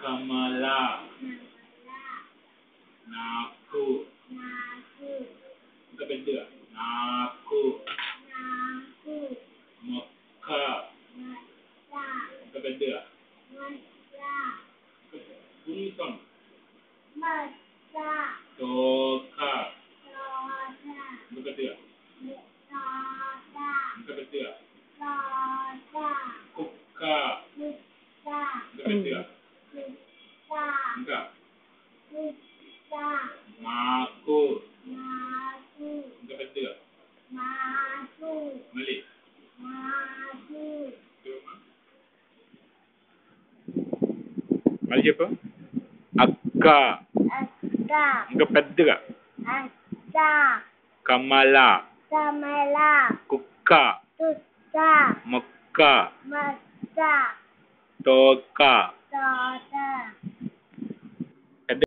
కమల నాకు ఇంకా పెద్దగా నాకు మొక్క ఇంకా పెద్దగా ఫుల్ సౌండ్ తోక ఇంకా పెద్దగా ఇంకా పెద్దగా కుక్క ఇంకా పెద్దగా ఇంకా మాకు ఇంకా పెద్దగా మళ్ళీ మళ్ళీ చెప్పు అక్క ఇంకా పెద్దగా కమల కుక్క మొక్క తోక